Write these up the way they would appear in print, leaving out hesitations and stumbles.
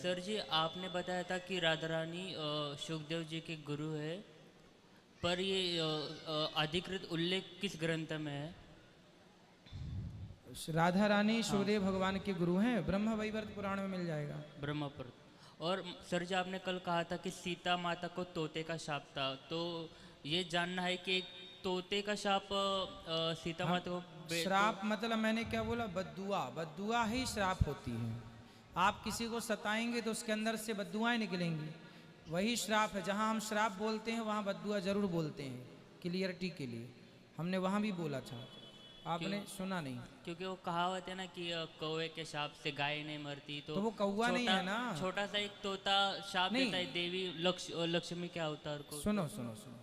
Sir जी आपने बताया था कि राधा रानी शुकदेव जी के गुरु है, पर ये अधिकृत उल्लेख किस ग्रंथ में है? राधा रानी हाँ, सुखदेव भगवान के गुरु हैं, ब्रह्म वैवर्त पुराण में मिल जाएगा। ब्रह्मपुर। और सर जी आपने कल कहा था कि सीता माता को तोते का शाप था, तो ये जानना है कि एक तोते का शाप सीता हम माता को श्राप मतलब मैंने क्या बोला, बद्दुआ, बद्दुआ ही श्राप होती है। आप किसी को सताएंगे तो उसके अंदर से बद्दुआएं निकलेंगी, वही श्राप है। जहां हम श्राप बोलते हैं वहां बद्दुआ जरूर बोलते हैं, क्लियरिटी के लिए हमने वहां भी बोला था, क्यों? आपने सुना नहीं। क्योंकि वो कहावत है ना कि कौवे के शाप से गाय नहीं मरती, तो तो वो कौवा नहीं छोटा है ना। छोटा सा एक तोता शाप नहीं, देता है देवी लक्ष्मी के अवतार को। सुनो सुनो सुनो,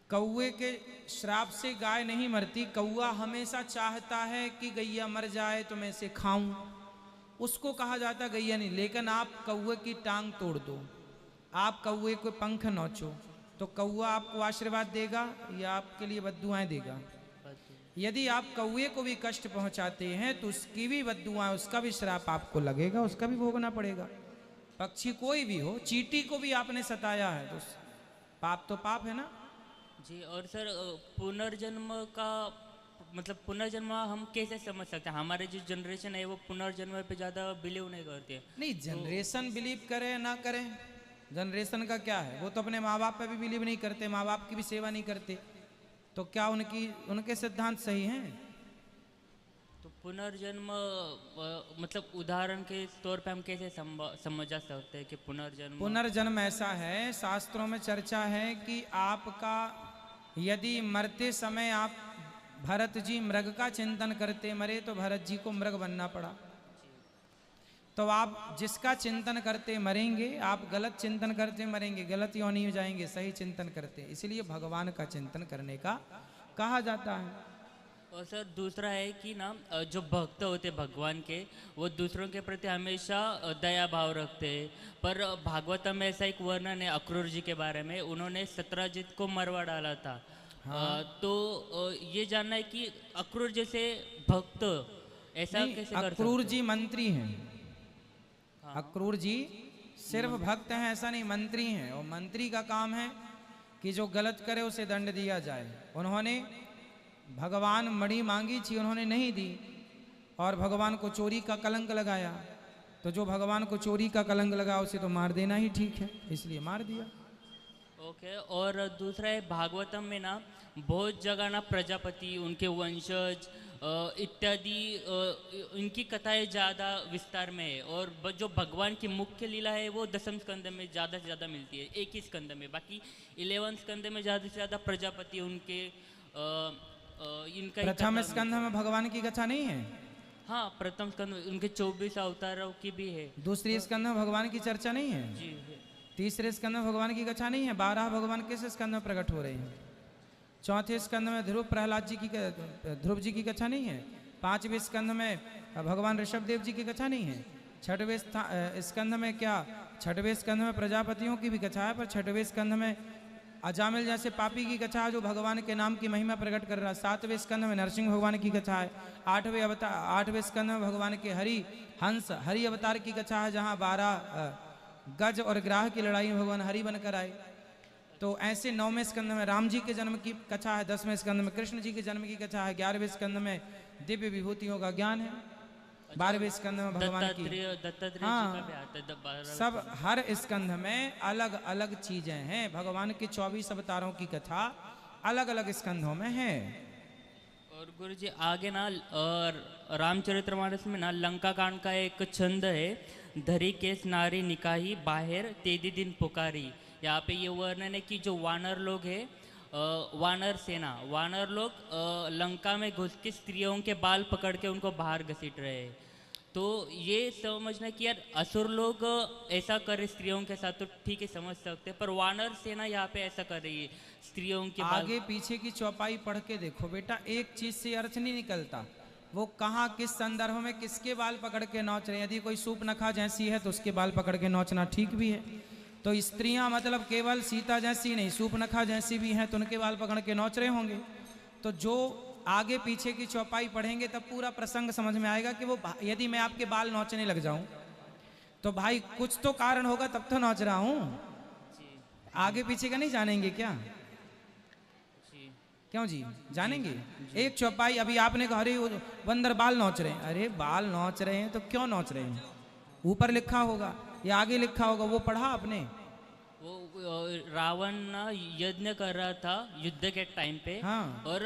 कौवे के श्राप से गाय नहीं मरती। कौवा हमेशा चाहता है कि गैया मर जाए तो मैं इसे खाऊं, उसको कहा जाता गैया नहीं। लेकिन आप कौवे की टांग तोड़ दो, आप कौवे को पंख नोचो, तो कौवा आपको आशीर्वाद देगा या आपके लिए बद्दुआएं देगा? यदि आप कौवे को भी कष्ट पहुंचाते हैं तो उसकी भी बद्दुआएं, उसका भी श्राप आपको लगेगा, उसका भी भोगना पड़ेगा। पक्षी कोई भी हो, चींटी को भी आपने सताया है तो पाप तो पाप है ना। जी। और सर पुनर्जन्म का मतलब पुनर्जन्म हम कैसे समझ सकते हैं? हमारे जो जनरेशन है वो पुनर्जन्म पे ज़्यादा बिलीव नहीं करती है। नहीं, जनरेशन बिलीव करे ना करे, जनरेशन का क्या है, वो तो अपने माँ बाप पे भी बिलीव नहीं करते, माँ बाप की भी सेवा नहीं करते, तो क्या उनके सिद्धांत सही हैं? तो पुनर्जन्म मतलब उदाहरण के तौर पे हम कैसे समझा सकते हैं कि पुनर्जन्म? पुनर्जन्म ऐसा है, शास्त्रों में चर्चा है कि आपका यदि मरते समय आप भरत जी मृग का चिंतन करते मरे तो भरत जी को मृग बनना पड़ा। तो आप जिसका चिंतन करते मरेंगे, आप गलत चिंतन करते मरेंगे, गलत योनि हो जाएंगे, सही चिंतन करते, इसलिए भगवान का चिंतन करने का कहा जाता है। और सर दूसरा है कि ना जो भक्त होते भगवान के, वो दूसरों के प्रति हमेशा दया भाव रखते हैं। पर भागवतम में ऐसा एक वर्णन है अक्रूर जी के बारे में, उन्होंने सत्यजित को मरवा डाला था। तो ये जानना है कि अक्रूर जैसे भक्त ऐसा कैसे कर सकते? अक्रूर जी मंत्री हैं। हाँ। अक्रूर जी सिर्फ भक्त हैं ऐसा नहीं, मंत्री हैं, और मंत्री का काम है कि जो गलत करे उसे दंड दिया जाए। उन्होंने भगवान मणि मांगी थी, उन्होंने नहीं दी, और भगवान को चोरी का कलंक लगाया। तो जो भगवान को चोरी का कलंक लगा उसे तो मार देना ही ठीक है, इसलिए मार दिया। ओके। और दूसरा है भागवतम में ना बहुत जगह ना प्रजापति, उनके वंशज इत्यादि इनकी कथाएं ज़्यादा विस्तार में है, और जो भगवान की मुख्य लीला है वो दसम स्कंद में ज़्यादा से ज़्यादा मिलती है, एक ही स्कंद में। बाकी 11 स्कंद में ज़्यादा से ज़्यादा प्रजापति उनके इनका प्रथम स्कंध में भगवान की कथा नहीं है? हाँ, प्रथम स्कंद में उनके 24 अवतारों की भी है। दूसरी स्कंध में भगवान की चर्चा नहीं है? जी है। तीसरे स्कंद में भगवान की कथा नहीं है? 12 भगवान किस स्कंद में प्रकट हो रहे हैं? चौथे स्कंद में ध्रुव प्रहलाद जी की, ध्रुव जी की कथा नहीं है? 5वें स्कंद में भगवान ऋषभ देव जी की कथा नहीं है? 6वें स्कंद में क्या, 6वें स्कंद में प्रजापतियों की भी कथा है, पर 6वें स्कंद में अजामिल जैसे पापी की कथा है जो भगवान के नाम की महिमा प्रकट कर रहा है। 7वें स्कंद में नरसिंह भगवान की कथा है। 8वें स्कंद में भगवान के हरि अवतार की कथा है, जहाँ 12 गज और ग्राह की लड़ाई में भगवान हरि बनकर आए। तो ऐसे 9वें स्कंद में राम जी के जन्म की कथा है, 10वें स्कंद में कृष्ण जी के जन्म की कथा है, 11वें स्कंद में दिव्य विभूतियों का ज्ञान है, 12वें स्कंद में भगवान की, हाँ, सब हर स्कंध में अलग अलग चीजें हैं। भगवान के 24 अवतारों की कथा अलग अलग स्कंधों में है। और गुरु जी आगे ना रामचरितमानस में ना लंका कांड का एक छंद है, धरी केस नारी निकाही बाहर तेदी दिन पुकारी। यहाँ पे ये वर्णन है कि जो वानर लोग हैं, वानर सेना, वानर लोग लंका में घुस के स्त्रियों के बाल पकड़ के उनको बाहर घसीट रहे हैं। तो ये समझना कि यार असुर लोग ऐसा कर रहे स्त्रियों के साथ तो ठीक है, समझ सकते हैं, पर वानर सेना यहाँ पे ऐसा कर रही है स्त्रियों के आगे पीछे की चौपाई पढ़ के देखो बेटा, एक चीज से अर्थ नहीं निकलता, वो कहाँ किस संदर्भ में किसके बाल पकड़ के नोच रहे हैं। यदि कोई सूपनखा जैसी है तो उसके बाल पकड़ के नोचना ठीक भी है। तो स्त्रियां मतलब केवल सीता जैसी नहीं, सूपनखा जैसी भी हैं, तो उनके बाल पकड़ के नोच रहे होंगे। तो जो आगे पीछे की चौपाई पढ़ेंगे तब पूरा प्रसंग समझ में आएगा कि वो, यदि मैं आपके बाल नोचने लग जाऊं तो भाई कुछ तो कारण होगा तब तो नाच रहा हूं। जी आगे पीछे का नहीं जानेंगे क्या? जी क्यों जी जानेंगे? एक चौपाई अभी आपने कहा अरे वो बंदर बाल नोच रहे हैं, अरे बाल नोच रहे हैं तो क्यों नोच रहे हैं? ऊपर लिखा होगा या आगे लिखा होगा, वो पढ़ा आपने? वो रावण ना यज्ञ कर रहा था युद्ध के टाइम पे। हाँ। और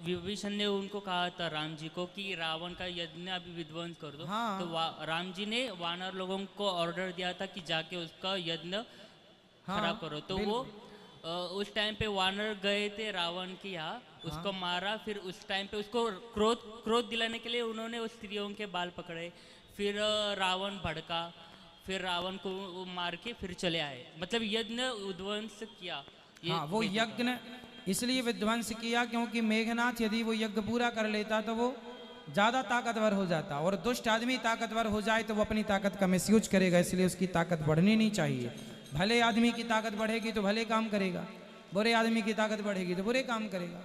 विभीषण ने उनको कहा था राम जी को कि रावण का यज्ञ अभी विध्वंस कर दो। हाँ। तो राम जी ने वानर लोगों को ऑर्डर दिया था कि जाके उसका यज्ञ हाँ, खराब करो। तो वो उस टाइम पे वानर गए थे रावण के यहाँ, उसको मारा। फिर उस टाइम पे उसको क्रोध दिलाने के लिए उन्होंने उस स्त्रियों के बाल पकड़े। फिर रावण भड़का, फिर रावण को वो मार के फिर चले आए, मतलब यज्ञ उध्वंस किया। ये हाँ, वो वेदों का। यज्ञ इसलिए विध्वंस किया क्योंकि मेघनाथ यदि वो यज्ञ पूरा कर लेता तो वो ज्यादा ताकतवर हो जाता, और दुष्ट आदमी ताकतवर हो जाए तो वो अपनी ताकत का मिसयूज करेगा, इसलिए उसकी ताकत बढ़नी नहीं चाहिए। भले आदमी की ताकत बढ़ेगी तो भले काम करेगा, बुरे आदमी की ताकत बढ़ेगी तो बुरे काम करेगा।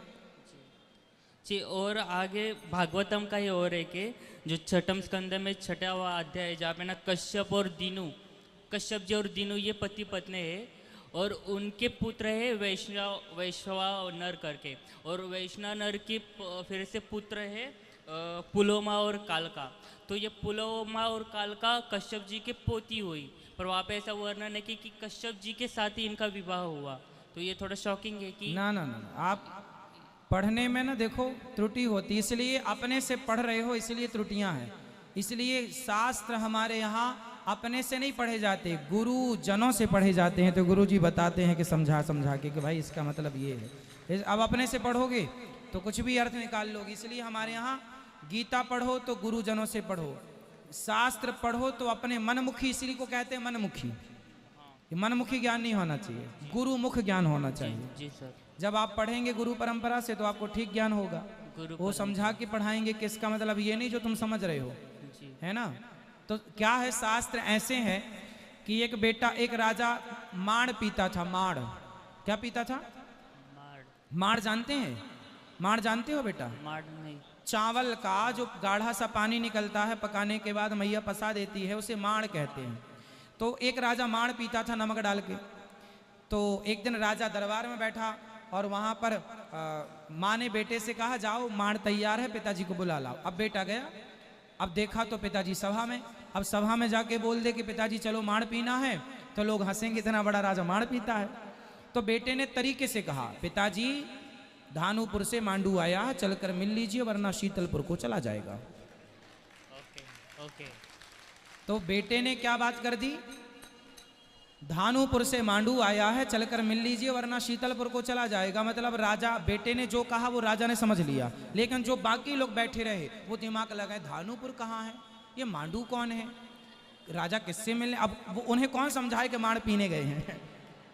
जी, और आगे भागवतम का ही और है कि जो छठम स्कंद में छठा हुआ अध्याय है, जहाँ पे ना कश्यप और दीनू, कश्यप जी और दीनू ये पति पत्नी है, और उनके पुत्र है वैश्वा नर करके, और वैश्वा नर की फिर से पुत्र है पुलोमा और कालका। तो ये पुलोमा और कालका कश्यप जी के पोती हुई, पर वहाँ पे ऐसा वर्णन है कि कश्यप जी के साथ ही इनका विवाह हुआ। तो ये थोड़ा शॉकिंग है कि ना ना ना, आप पढ़ने में ना देखो त्रुटि होती, इसलिए अपने से पढ़ रहे हो इसलिए त्रुटियां हैं। इसलिए शास्त्र हमारे यहाँ अपने से नहीं पढ़े जाते, गुरु जनों से पढ़े जाते हैं। तो गुरु जी बताते हैं कि समझा समझा के कि भाई इसका मतलब ये है। अब अपने से पढ़ोगे तो कुछ भी अर्थ निकाल लोगे। इसलिए हमारे यहाँ गीता पढ़ो तो गुरुजनों से पढ़ो, शास्त्र पढ़ो तो अपने मनमुखी, इसलिए को कहते हैं मनमुखी। मनमुखी ज्ञान नहीं होना चाहिए, गुरुमुख ज्ञान होना चाहिए। जी सर। जब आप पढ़ेंगे गुरु परंपरा से तो आपको ठीक ज्ञान होगा। गुरु वो समझा के पढ़ाएंगे कि इसका मतलब ये नहीं जो तुम समझ रहे हो, जी है ना। तो क्या है, शास्त्र ऐसे हैं कि एक बेटा, एक राजा माड़ पीता था। माड़ क्या पीता था? माड़। माड़ जानते हैं? माड़ जानते हो बेटा? माड़ नहीं। चावल का जो गाढ़ा सा पानी निकलता है, पकाने के बाद मैया पसा देती है, उसे माड़ कहते हैं। तो एक राजा माड़ पीता था नमक डाल के। तो एक दिन राजा दरबार में बैठा और वहाँ पर माँ ने बेटे से कहा जाओ माड़ तैयार है, पिताजी को बुला लाओ। अब बेटा गया, अब देखा तो पिताजी सभा में। अब सभा में जाके बोल दे कि पिताजी चलो माड़ पीना है, तो लोग हंसेंगे, इतना बड़ा राजा माड़ पीता है। तो बेटे ने तरीके से कहा, पिताजी धानुपुर से मांडू आया है, चलकर मिल लीजिए वरना शीतलपुर को चला जाएगा। Okay okay. तो बेटे ने क्या बात कर दी, धानुपुर से मांडू आया है, चलकर मिल लीजिए वरना शीतलपुर को चला जाएगा। मतलब राजा, बेटे ने जो कहा वो राजा ने समझ लिया, लेकिन जो बाकी लोग बैठे रहे वो दिमाग लगाए धानुपुर कहाँ है, ये मांडू कौन है, राजा किससे मिलने। अब वो उन्हें कौन समझाए कि माड़ पीने गए हैं।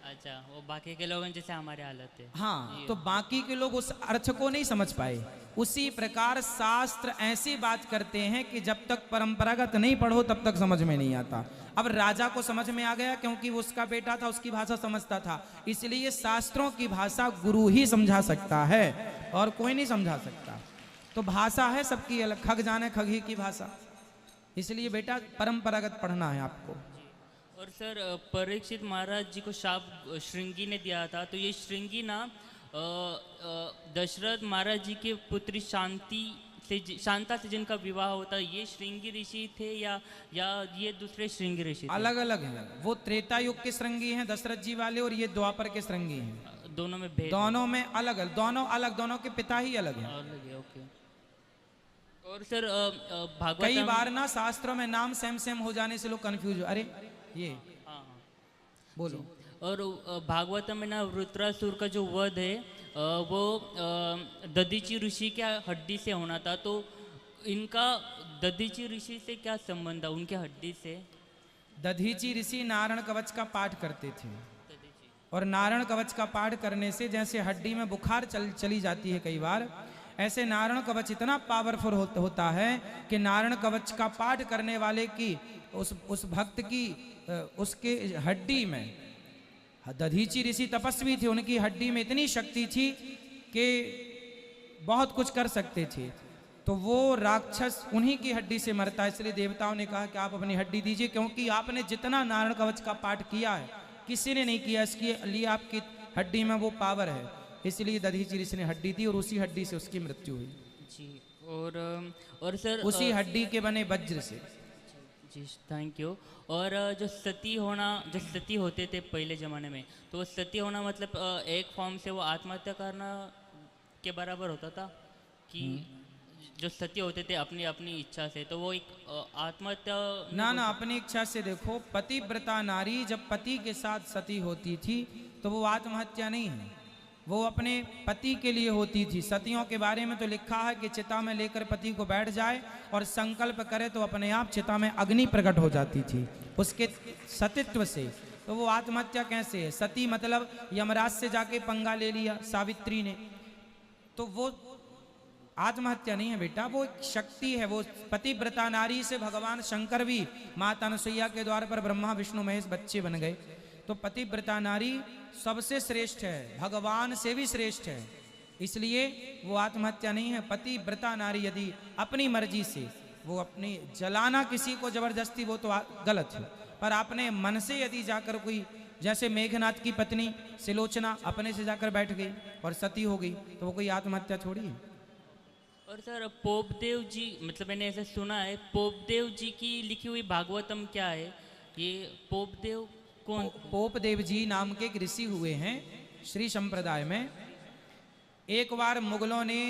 अच्छा, वो बाकी के लोगों जैसे हमारे हालत है। हाँ, तो बाकी के लोग उस अर्थ को नहीं समझ पाए। उसी प्रकार शास्त्र ऐसी बात करते हैं कि जब तक परंपरागत नहीं पढ़ो तब तक समझ में नहीं आता। अब राजा को समझ में आ गया क्योंकि उसका बेटा था, उसकी भाषा समझता था। इसलिए शास्त्रों की भाषा गुरु ही समझा सकता है और कोई नहीं समझा सकता। तो भाषा है सबकी अलग, खग जाने खग ही की भाषा। इसलिए बेटा परंपरागत पढ़ना है आपको। और सर, परीक्षित महाराज जी को शाप श्रृंगी ने दिया था। तो ये श्रृंगी ना दशरथ महाराज जी के पुत्री शांता से जिनका विवाह होता, ये श्रृंगी ऋषि थे या ये दूसरे श्रृंगी ऋषि थे? अलग अलग हैं। वो त्रेता युग के श्रृंगी हैं दशरथ जी वाले, और ये द्वापर के श्रृंगी हैं। दोनों में भेद? दोनों में अलग अलग, दोनों अलग, दोनों के पिता ही अलग हैं। अलग है, ओके। और सर भागवत कई बार ना शास्त्रों में नाम सेम सेम हो जाने से लोग कंफ्यूज हो, अरे ये हाँ बोलो। और भागवत में ना वृत्रासुर का जो वध है वो दधीची ऋषि के हड्डी से होना था। तो इनका दधीची ऋषि से क्या संबंध है, उनके हड्डी से? दधीची ऋषि नारायण कवच का पाठ करते थे, दधीची। और नारायण कवच का पाठ करने से जैसे हड्डी में बुखार चली जाती है कई बार, ऐसे नारायण कवच इतना पावरफुल होता है कि नारायण कवच का पाठ करने वाले की, उस भक्त की, उसके हड्डी में, दधीची ऋषि तपस्वी थे, उनकी हड्डी में इतनी शक्ति थी कि बहुत कुछ कर सकते थे। तो वो राक्षस उन्हीं की हड्डी से मरता है। इसलिए देवताओं ने कहा कि आप अपनी हड्डी दीजिए, क्योंकि आपने जितना नारायण कवच का पाठ किया है किसी ने नहीं किया, इसके लिए आपकी हड्डी में वो पावर है। इसलिए दधीचि ऋषि ने हड्डी दी और उसी हड्डी से उसकी मृत्यु हुई, जी। और सर उसी हड्डी के बने वज्र से। जी थैंक यू। और जो सती होते थे पहले ज़माने में, तो वो सती होना मतलब एक फॉर्म से वो आत्महत्या करना के बराबर होता था कि जो सती होते थे अपनी अपनी इच्छा से, तो वो एक आत्महत्या ना ना, अपनी इच्छा से। देखो, पतिव्रता नारी जब पति के साथ सती होती थी तो वो आत्महत्या नहीं है, वो अपने पति के लिए होती थी। सतियों के बारे में तो लिखा है कि चिता में लेकर पति को बैठ जाए और संकल्प करे तो अपने आप चिता में अग्नि प्रकट हो जाती थी उसके सतित्व से। तो वो आत्महत्या कैसे है? सती मतलब यमराज से जाके पंगा ले लिया सावित्री ने, तो वो आत्महत्या नहीं है बेटा, वो एक शक्ति है। वो पतिव्रता नारी से भगवान शंकर भी माता अनुसुईया के द्वार पर ब्रह्मा विष्णु महेश बच्चे बन गए। तो पतिव्रता नारी सबसे श्रेष्ठ है, भगवान से भी श्रेष्ठ है, इसलिए वो आत्महत्या नहीं है। पतिव्रता नारी यदि अपनी मर्जी से वो अपनी जलाना किसी को जबरदस्ती, वो तो गलत है। पर अपने मन से यदि जाकर कोई, जैसे मेघनाथ की पत्नी सिलोचना अपने से जाकर बैठ गई और सती हो गई, तो वो कोई आत्महत्या थोड़ी है। और सर पोपदेव जी, मतलब मैंने ऐसे सुना है, पोपदेव जी की लिखी हुई भागवतम क्या है? ये पोपदेव कौन? पोपदेव जी नाम के एक ऋषि हुए हैं श्री संप्रदाय में। एक बार मुगलों ने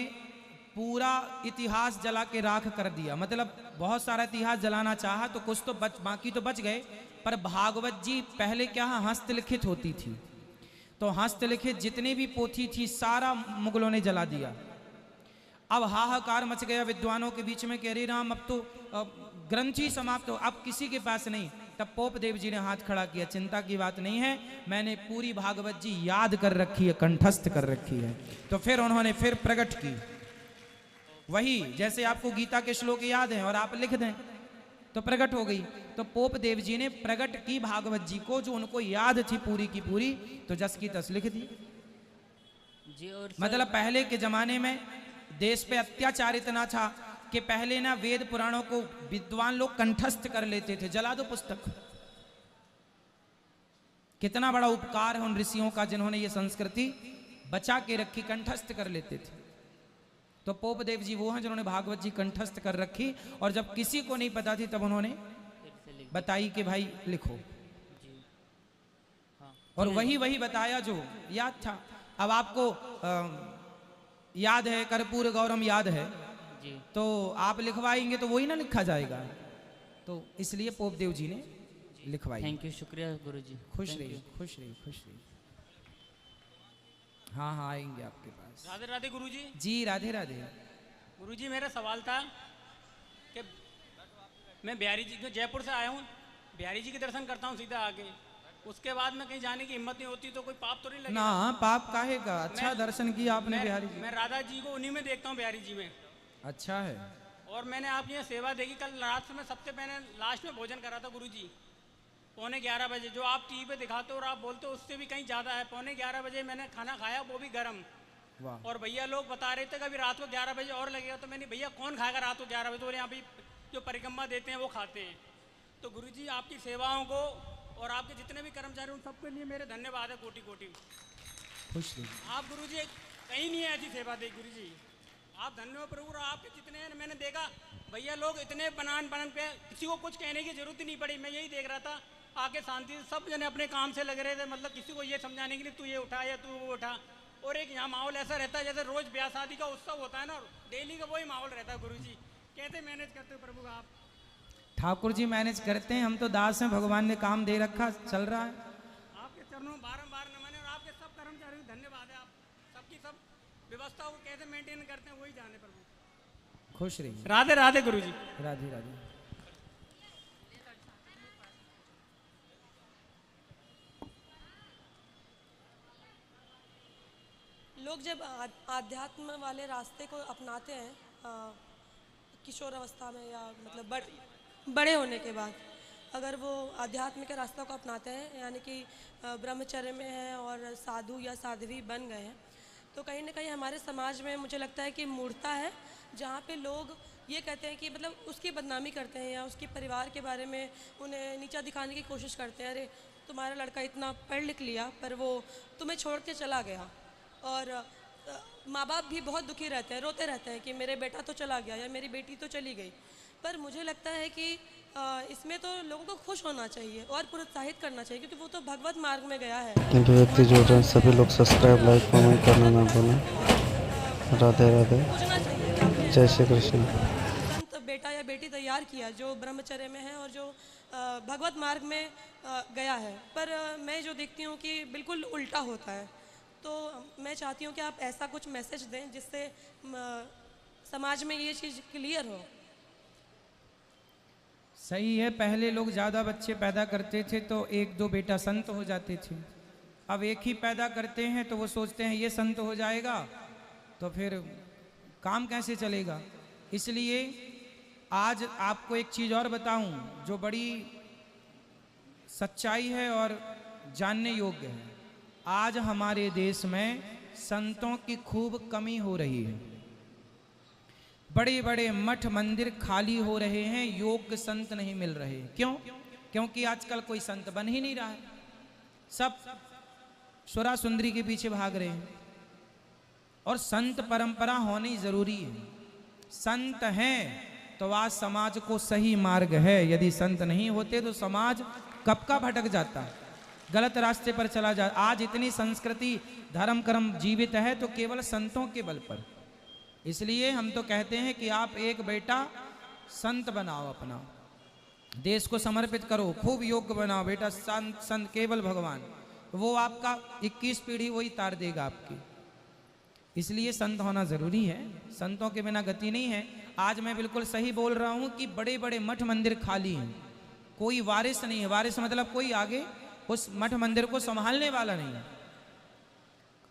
पूरा इतिहास जला के राख कर दिया, मतलब बहुत सारा इतिहास जलाना चाहा तो कुछ तो बाकी तो बच गए। पर भागवत जी पहले क्या हस्तलिखित होती थी, तो हस्तलिखित जितनी भी पोथी थी सारा मुगलों ने जला दिया। अब हाहाकार मच गया विद्वानों के बीच में कि अरे राम, अब तो ग्रंथ ही समाप्त हो, अब किसी के पास नहीं। तब पोपदेव जी ने हाथ खड़ा किया, चिंता की बात नहीं है, मैंने पूरी भागवत जी याद कर रखी है, कंठस्थ कर रखी है। तो फिर उन्होंने फिर प्रकट की, वही जैसे आपको गीता के श्लोक याद हैं और आप लिख दें तो प्रकट हो गई। तो पोपदेव जी ने प्रकट की भागवत जी को, जो उनको याद थी पूरी की पूरी, तो जस की तस लिख दी जी। और मतलब पहले के जमाने में देश पे अत्याचार इतना था कि पहले ना वेद पुराणों को विद्वान लोग कंठस्थ कर लेते थे, जला दो पुस्तक। कितना बड़ा उपकार है उन ऋषियों का जिन्होंने ये संस्कृति बचा के रखी, कंठस्थ कर लेते थे। तो पोपदेव जी वो हैं जिन्होंने भागवत जी कंठस्थ कर रखी, और जब किसी को नहीं पता थी तब उन्होंने बताई कि भाई लिखो। और वही बताया जो याद था। अब आपको याद है कर्पूर गौरम याद है जी, तो आप लिखवाएंगे तो वही ना लिखा जाएगा, तो इसलिए पोपदेव जी ने लिखवाई। थैंक यू, शुक्रिया गुरुजी। खुश Thank रहिए, you. खुश रहिए, खुश रहिए। हाँ हाँ आएंगे आपके पास। राधे राधे गुरुजी। जी राधे राधे। गुरुजी मेरा सवाल था कि मैं बिहारी जी, जयपुर से आया हूँ, बिहारी जी के दर्शन करता हूँ सीधा आके, उसके बाद में कहीं जाने की हिम्मत नहीं होती, तो कोई पाप तो नहीं लगेगा? ना पाप काहे का, अच्छा मैं- दर्शन किया आपने बिहारी जी। मैं राधा जी को उन्हीं में देखता हूँ, बिहारी जी में। अच्छा है। और मैंने आपकी ये सेवा देखी, कल रात में सबसे पहले लास्ट में भोजन करा था गुरुजी, 11:15 बजे, जो आप टीवी पे दिखाते हो और आप बोलते हो उससे भी कहीं ज़्यादा है। 11:15 बजे मैंने खाना खाया, वो भी गर्म। वाह। और भैया लोग बता रहे थे कि अभी रात को 11 बजे और लगेगा, तो मैंने भैया कौन खाएगा रात को 11 बजे, तो बोले यहाँ भी जो परिक्रमा देते हैं वो खाते हैं। तो गुरुजी आपकी सेवाओं को और आपके जितने भी कर्मचारी उन सबके लिए मेरे धन्यवाद है, कोटि कोटि। खुश रहिए। आप गुरुजी कहीं नहीं है ऐसी सेवा दे गुरुजी, आप धन्य हो प्रभु। और आपके जितने हैं मैंने देखा भैया लोग इतने बनान पे, किसी को कुछ कहने की जरूरत ही नहीं पड़ी। मैं यही देख रहा था आके शांति से सब जने अपने काम से लग रहे थे, मतलब किसी को ये समझाने के लिए तू ये उठा या तू वो उठा। और एक यहाँ माहौल ऐसा रहता है जैसे रोज ब्याह शादी का उत्सव होता है ना, डेली का वही माहौल रहता है गुरुजी। कैसे मैनेज करते हो प्रभु आप? ठाकुर जी मैनेज करते हैं, हम तो दास हैं, भगवान ने काम दे रखा, चल रहा है। आपके चरणों में बारंबार नमन है, और आपके सब कर्मचारियों को धन्यवाद है। आप सबकी सब व्यवस्था को कैसे मेंटेन करते हैं वही जाने प्रभु। खुश रहिए। राधे राधे गुरुजी। राधे राधे। लोग जब आध्यात्म वाले रास्ते को अपनाते हैं किशोर अवस्था में या मतलब बड़े होने के बाद, अगर वो आध्यात्म के रास्ते को अपनाते हैं, यानी कि ब्रह्मचर्य में हैं और साधु या साध्वी बन गए हैं, तो कहीं ना कहीं हमारे समाज में मुझे लगता है कि मूढ़ता है, जहाँ पे लोग ये कहते हैं कि मतलब उसकी बदनामी करते हैं या उसके परिवार के बारे में उन्हें नीचा दिखाने की कोशिश करते हैं। अरे तुम्हारा लड़का इतना पढ़ लिख लिया पर वो तुम्हें छोड़ के चला गया। और माँ बाप भी बहुत दुखी रहते हैं, रोते रहते हैं कि मेरे बेटा तो चला गया या मेरी बेटी तो चली गई। पर मुझे लगता है कि इसमें तो लोगों को खुश होना चाहिए और प्रोत्साहित करना चाहिए, क्योंकि वो तो भगवत मार्ग में गया है। जो व्यक्ति जुड़ रहे हैं सभी लोग सब्सक्राइब, लाइक, कमेंट करना ना भूलें। राधे राधे, पूछना चाहिए कि आपने जय श्री कृष्ण। संत बेटा या बेटी तैयार किया जो ब्रह्मचर्य में है और जो भगवत मार्ग में गया है। पर मैं जो देखती हूँ कि बिल्कुल उल्टा होता है। तो मैं चाहती हूँ कि आप ऐसा कुछ मैसेज दें जिससे समाज में ये चीज़ क्लियर हो। सही है, पहले लोग ज़्यादा बच्चे पैदा करते थे तो एक दो बेटा संत हो जाते थे। अब एक ही पैदा करते हैं तो वो सोचते हैं ये संत हो जाएगा तो फिर काम कैसे चलेगा। इसलिए आज आपको एक चीज़ और बताऊं जो बड़ी सच्चाई है और जानने योग्य है। आज हमारे देश में संतों की खूब कमी हो रही है। बड़े बड़े मठ मंदिर खाली हो रहे हैं, योग्य संत नहीं मिल रहे। क्यों? क्योंकि आजकल कोई संत बन ही नहीं रहा है, सब सुरा सुंदरी के पीछे भाग रहे हैं। और संत परंपरा होनी जरूरी है। संत हैं तो आज समाज को सही मार्ग है। यदि संत नहीं होते तो समाज कब का भटक जाता, गलत रास्ते पर चला जा। आज इतनी संस्कृति धर्म कर्म जीवित है तो केवल संतों के बल पर। इसलिए हम तो कहते हैं कि आप एक बेटा संत बनाओ, अपना देश को समर्पित करो, खूब योग्य बनाओ बेटा। संत संत केवल भगवान, वो आपका 21 पीढ़ी वही तार देगा आपकी। इसलिए संत होना जरूरी है, संतों के बिना गति नहीं है। आज मैं बिल्कुल सही बोल रहा हूं कि बड़े बड़े मठ मंदिर खाली हैं, कोई वारिस नहीं है। वारिस मतलब कोई आगे उस मठ मंदिर को संभालने वाला नहीं है,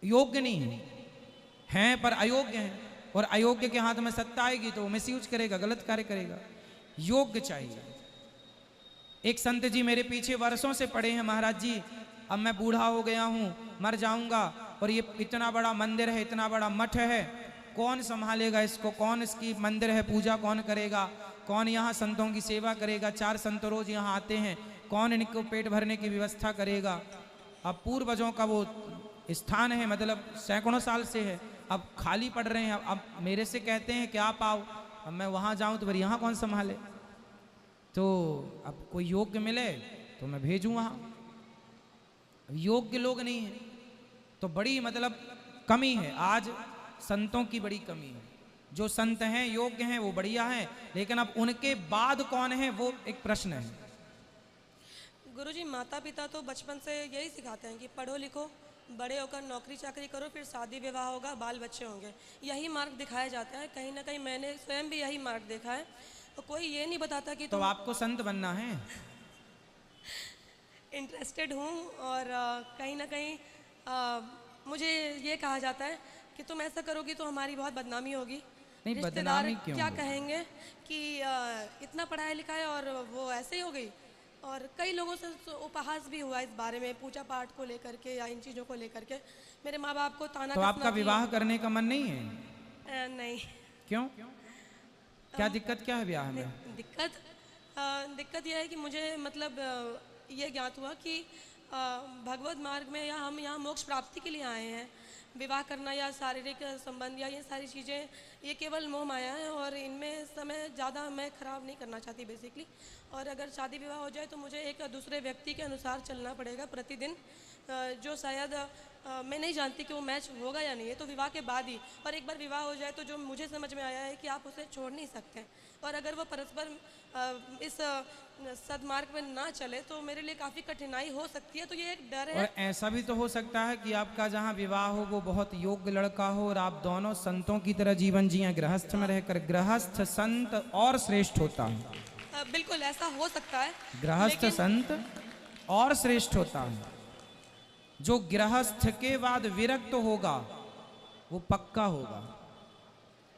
योग्य नहीं है, हैं पर अयोग्य हैं। और अयोग्य के हाथ में सत्ता आएगी तो वो मिसयूज करेगा, गलत कार्य करेगा। योग्य चाहिए। एक संत जी मेरे पीछे वर्षों से पड़े हैं, महाराज जी अब मैं बूढ़ा हो गया हूँ, मर जाऊंगा और ये इतना बड़ा मंदिर है, इतना बड़ा मठ है, कौन संभालेगा इसको, कौन इसकी मंदिर है पूजा कौन करेगा, कौन यहाँ संतों की सेवा करेगा। 4 संत रोज यहाँ आते हैं, कौन इनको पेट भरने की व्यवस्था करेगा। अब पूर्वजों का वो स्थान है, मतलब सैकड़ों साल से है, अब खाली पड़ रहे हैं। अब मेरे से कहते हैं कि आप आओ, अब मैं वहाँ जाऊँ तो फिर यहाँ कौन संभाले। तो अब कोई योग्य मिले तो मैं भेजूँ वहाँ, योग्य लोग नहीं है तो बड़ी मतलब कमी है। आज संतों की बड़ी कमी है। जो संत हैं योग्य हैं वो बढ़िया हैं, लेकिन अब उनके बाद कौन है वो एक प्रश्न है। गुरुजी, माता पिता तो बचपन से यही सिखाते हैं कि पढ़ो लिखो, बड़े होकर नौकरी चाकरी करो, फिर शादी विवाह होगा, बाल बच्चे होंगे, यही मार्ग दिखाया जाता है। कहीं ना कहीं मैंने स्वयं भी यही मार्ग देखा है। तो कोई ये नहीं बताता कि तो आपको संत बनना है। इंटरेस्टेड हूँ और कहीं ना कहीं मुझे ये कहा जाता है कि तुम ऐसा करोगी तो हमारी बहुत बदनामी होगी। नहीं, रिश्तेदार बदनामी क्यों क्या होगी? कहेंगे कि इतना पढ़ाया लिखा है और वो ऐसे ही हो गई। और कई लोगों से तो उपहास भी हुआ इस बारे में, पूजा पाठ को लेकर के या इन चीज़ों को लेकर के। मेरे माँ बाप को ताना तो आपका विवाह करने का मन नहीं है? नहीं। क्यों? क्या दिक्कत क्या है ब्याह में? दिक्कत यह है कि मुझे मतलब ये ज्ञात हुआ कि भगवत मार्ग में या हम यहाँ मोक्ष प्राप्ति के लिए आए हैं। विवाह करना या शारीरिक संबंध या ये सारी चीज़ें ये केवल मोह माया है और इनमें समय ज़्यादा मैं ख़राब नहीं करना चाहती बेसिकली। और अगर शादी विवाह हो जाए तो मुझे एक दूसरे व्यक्ति के अनुसार चलना पड़ेगा प्रतिदिन, जो शायद मैं नहीं जानती कि वो मैच होगा या नहीं है, तो विवाह के बाद ही। और एक बार विवाह हो जाए तो जो मुझे समझ में आया है कि आप उसे छोड़ नहीं सकते, और अगर वो परस्पर इस सदमार्ग में ना चले तो मेरे लिए काफ़ी कठिनाई हो सकती है। तो ये एक डर है। और ऐसा भी तो हो सकता है कि आपका जहाँ विवाह हो वो बहुत योग्य लड़का हो और आप दोनों संतों की तरह जीवन जिए। गृहस्थ में रहकर गृहस्थ संत और श्रेष्ठ होता है। बिल्कुल ऐसा हो सकता है। गृहस्थ संत और श्रेष्ठ होता है। जो गृहस्थ के बाद विरक्त होगा वो पक्का होगा।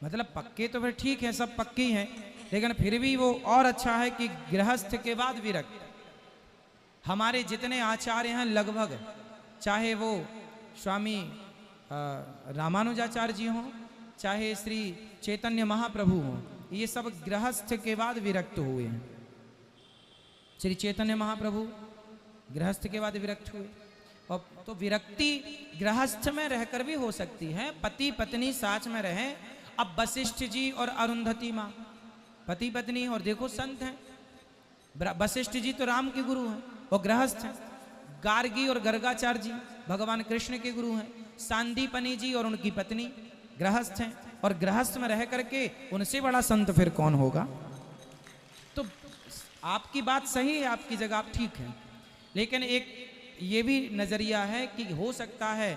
मतलब पक्के तो फिर ठीक है, सब पक्के हैं, लेकिन फिर भी वो और अच्छा है कि गृहस्थ के बाद विरक्त। हमारे जितने आचार्य हैं लगभग, चाहे वो स्वामी रामानुजाचार्य जी हों चाहे श्री चैतन्य महाप्रभु हों, ये सब गृहस्थ के बाद विरक्त हुए हैं। श्री चैतन्य महाप्रभु गृहस्थ के बाद विरक्त हुए। और तो विरक्ति गृहस्थ में रहकर भी हो सकती है, पति पत्नी साथ में रहें। अब वशिष्ठ जी और अरुंधति माँ पति पत्नी, और देखो संत हैं। वशिष्ठ जी तो राम के गुरु हैं, वो गृहस्थ हैं। गार्गी और गर्गाचार्य जी भगवान कृष्ण के गुरु हैं। सांदीपनी जी और उनकी पत्नी गृहस्थ हैं, और गृहस्थ में रह करके उनसे बड़ा संत फिर कौन होगा। तो आपकी बात सही है, आपकी जगह आप ठीक है, लेकिन एक ये भी नजरिया है कि हो सकता है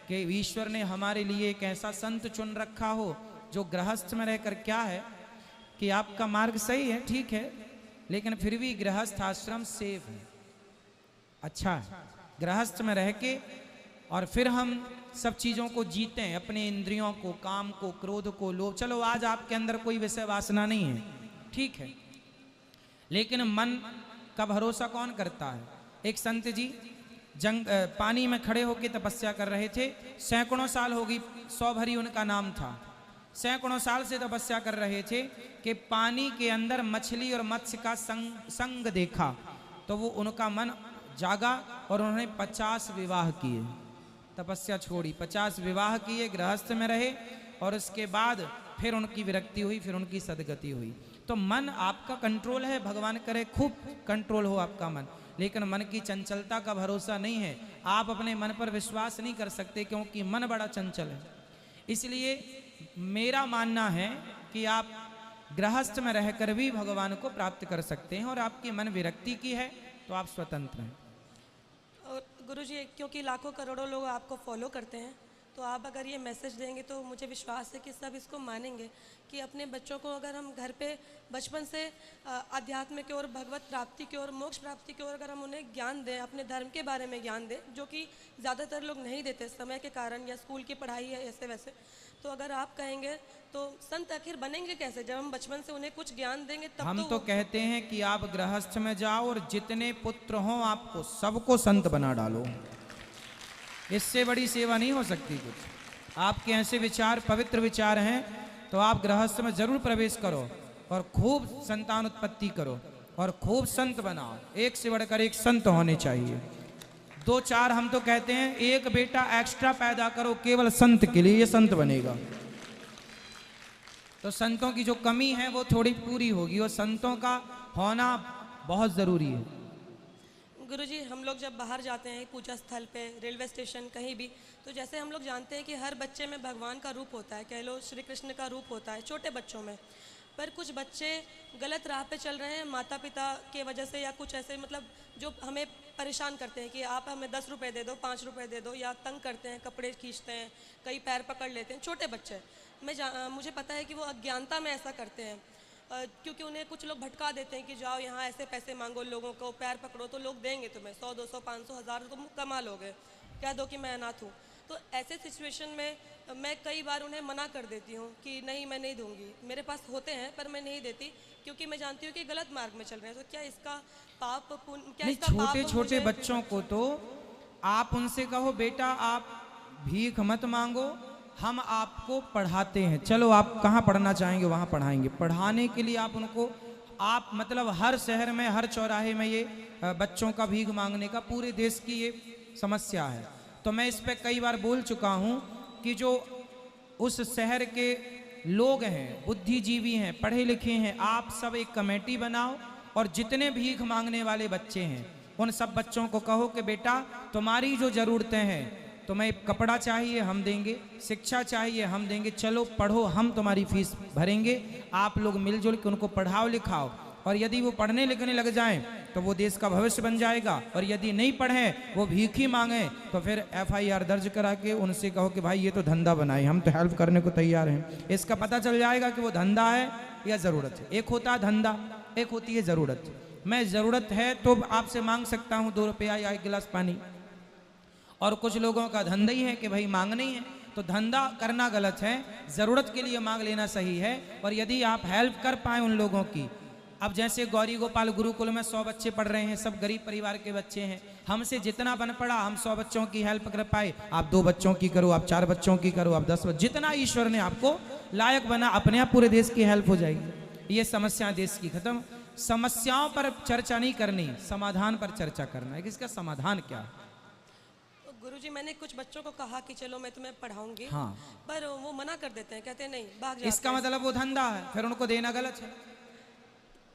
कि ईश्वर ने हमारे लिए एक ऐसा संत चुन रखा हो जो गृहस्थ में रहकर, क्या है कि आपका मार्ग सही है, ठीक है, लेकिन फिर भी गृहस्थ आश्रम सेफ है, अच्छा है। गृहस्थ में रह के और फिर हम सब चीज़ों को जीते हैं, अपने इंद्रियों को, काम को, क्रोध को, लोभ। चलो आज आपके अंदर कोई विषय वासना नहीं है, ठीक है, लेकिन मन का भरोसा कौन करता है। एक संत जी पानी में खड़े होकर तपस्या कर रहे थे, सैकड़ों साल हो गई, 100 भरी उनका नाम था। सैकड़ों साल से तपस्या कर रहे थे कि पानी के अंदर मछली और मत्स्य का संग देखा, तो वो उनका मन जागा और उन्होंने 50 विवाह किए। तपस्या छोड़ी, 50 विवाह किए, गृहस्थ में रहे, और उसके बाद फिर उनकी विरक्ति हुई, फिर उनकी सदगति हुई। तो मन आपका कंट्रोल है, भगवान करे खूब कंट्रोल हो आपका मन, लेकिन मन की चंचलता का भरोसा नहीं है। आप अपने मन पर विश्वास नहीं कर सकते, क्योंकि मन बड़ा चंचल है। इसलिए मेरा मानना है कि आप गृहस्थ में रहकर भी भगवान को प्राप्त कर सकते हैं, और आपकी मन विरक्ति की है तो आप स्वतंत्र हैं। और गुरुजी, क्योंकि लाखों करोड़ों लोग आपको फॉलो करते हैं, तो आप अगर ये मैसेज देंगे तो मुझे विश्वास है कि सब इसको मानेंगे कि अपने बच्चों को अगर हम घर पे बचपन से अध्यात्म की ओर, भगवत प्राप्ति की ओर, मोक्ष प्राप्ति की ओर अगर हम उन्हें ज्ञान दें, अपने धर्म के बारे में ज्ञान दें, जो कि ज़्यादातर लोग नहीं देते समय के कारण, या स्कूल की पढ़ाई है ऐसे वैसे, तो अगर आप कहेंगे तो संत आखिर बनेंगे कैसे जब हम बचपन से उन्हें कुछ ज्ञान देंगे तब। हम तो कहते हैं कि आप गृहस्थ में जाओ और जितने पुत्र हों आपको सबको संत बना डालो, इससे बड़ी सेवा नहीं हो सकती कुछ। आपके ऐसे विचार, पवित्र विचार हैं, तो आप गृहस्थ में जरूर प्रवेश करो और खूब संतान उत्पत्ति करो और खूब संत बनाओ। एक से बढ़कर एक संत होने चाहिए। 2-4 हम तो कहते हैं एक बेटा एक्स्ट्रा पैदा करो केवल संत के लिए, ये संत बनेगा। तो संतों की जो कमी है वो थोड़ी पूरी होगी, और संतों का होना बहुत जरूरी है। गुरुजी, हम लोग जब बाहर जाते हैं पूजा स्थल पे, रेलवे स्टेशन, कहीं भी, तो जैसे हम लोग जानते हैं कि हर बच्चे में भगवान का रूप होता है, कह लो श्री कृष्ण का रूप होता है छोटे बच्चों में, पर कुछ बच्चे गलत राह पे चल रहे हैं माता पिता के वजह से, या कुछ ऐसे मतलब जो हमें परेशान करते हैं कि आप हमें 10 रुपये दे दो, 5 रुपये दे दो, या तंग करते हैं, कपड़े खींचते हैं, कई पैर पकड़ लेते हैं। छोटे बच्चे, मुझे पता है कि वो अज्ञानता में ऐसा करते हैं, क्योंकि उन्हें कुछ लोग भटका देते हैं कि जाओ यहाँ ऐसे पैसे मांगो, लोगों को पैर पकड़ो तो लोग देंगे तुम्हें 100, 200, 500, 1000 तुम कमा लोगे, कह दो कि मैं अनाथ हूँ। तो ऐसे सिचुएशन में मैं कई बार उन्हें मना कर देती हूँ कि नहीं, मैं नहीं दूंगी, मेरे पास होते हैं पर मैं नहीं देती, क्योंकि मैं जानती हूँ कि गलत मार्ग में चल रहे हैं। तो क्या इसका पाप पुण्य, क्या इसका पाप? छोटे छोटे बच्चों को तो आप उनसे कहो बेटा आप भीख मत मांगो, हम आपको पढ़ाते हैं, चलो आप कहाँ पढ़ना चाहेंगे वहाँ पढ़ाएंगे। पढ़ाने के लिए आप उनको, आप मतलब हर शहर में, हर चौराहे में ये बच्चों का भीख मांगने का पूरे देश की ये समस्या है। तो मैं इस पर कई बार बोल चुका हूँ कि जो उस शहर के लोग हैं, बुद्धिजीवी हैं, पढ़े लिखे हैं, आप सब एक कमेटी बनाओ और जितने भीख मांगने वाले बच्चे हैं उन सब बच्चों को कहो कि बेटा तुम्हारी जो ज़रूरतें हैं, तुम्हें कपड़ा चाहिए हम देंगे, शिक्षा चाहिए हम देंगे, चलो पढ़ो, हम तुम्हारी फीस भरेंगे, आप लोग मिलजुल के उनको पढ़ाओ लिखाओ। और यदि वो पढ़ने लिखने लग जाएं तो वो देश का भविष्य बन जाएगा, और यदि नहीं पढ़ें, वो भीख ही मांगें, तो फिर FIR दर्ज करा के उनसे कहो कि भाई ये तो धंधा बनाए, हम तो हेल्प करने को तैयार हैं। इसका पता चल जाएगा कि वो धंधा है या ज़रूरत है। एक होता है धंधा, एक होती है ज़रूरत। मैं ज़रूरत है तो आपसे मांग सकता हूँ 2 रुपया या 1 गिलास पानी, और कुछ लोगों का धंधा ही है कि भाई मांगना ही है। तो धंधा करना गलत है, ज़रूरत के लिए मांग लेना सही है। और यदि आप हेल्प कर पाए उन लोगों की, अब जैसे गौरी गोपाल गुरुकुल में 100 बच्चे पढ़ रहे हैं, सब गरीब परिवार के बच्चे हैं। हमसे जितना बन पड़ा, हम 100 बच्चों की हेल्प कर पाए, आप 2 बच्चों की करो, आप 4 बच्चों की करो, आप 10, जितना ईश्वर ने आपको लायक बना, अपने आप पूरे देश की हेल्प हो जाएगी। ये समस्या देश की खत्म। समस्याओं पर चर्चा नहीं करनी, समाधान पर चर्चा करना है कि इसका समाधान क्या है। तो गुरुजी, मैंने कुछ बच्चों को कहा कि चलो मैं तुम्हें पढ़ाऊंगी, हाँ। पर वो मना कर देते हैं, कहते हैं नहीं, भाग जाते इसका हैं। मतलब वो धंधा है, फिर उनको देना गलत है।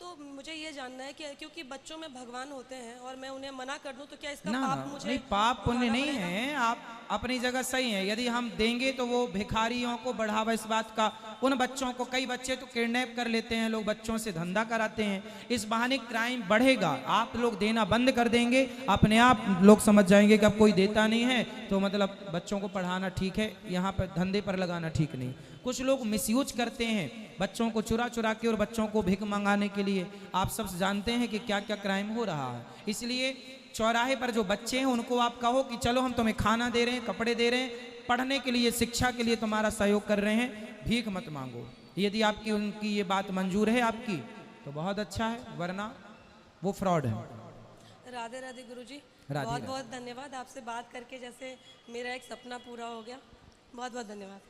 तो मुझे ये जानना है कि क्योंकि बच्चों में भगवान होते हैं और मैं उन्हें मना कर दूं तो क्या इसका ना पाप ना, मुझे नहीं, पाप पुण्य उठाना नहीं पड़ेगा? है, आप अपनी जगह सही है। यदि हम देंगे तो वो भिखारियों को बढ़ावा इस बात का, उन बच्चों को, कई बच्चे तो किडनैप कर लेते हैं लोग, बच्चों से धंधा कराते हैं, इस बहाने क्राइम बढ़ेगा। आप लोग देना बंद कर देंगे, अपने आप लोग समझ जाएंगे कि अब कोई देता नहीं है, तो मतलब बच्चों को पढ़ाना ठीक है, यहाँ पर धंधे पर लगाना ठीक नहीं। कुछ लोग मिसयूज करते हैं बच्चों को चुरा चुरा के और बच्चों को भिख मंगाने के लिए। आप सब जानते हैं कि क्या क्या क्राइम हो रहा है। इसलिए चौराहे पर जो बच्चे हैं उनको आप कहो कि चलो हम तुम्हें खाना दे रहे हैं, कपड़े दे रहे हैं, पढ़ने के लिए, शिक्षा के लिए तुम्हारा सहयोग कर रहे हैं, भीख मत मांगो। यदि आपकी उनकी ये बात मंजूर है आपकी तो बहुत अच्छा है, वरना वो फ्रॉड है। राधे राधे गुरुजी, राधे बहुत राधे। बहुत धन्यवाद। आपसे बात करके जैसे मेरा एक सपना पूरा हो गया। बहुत बहुत धन्यवाद।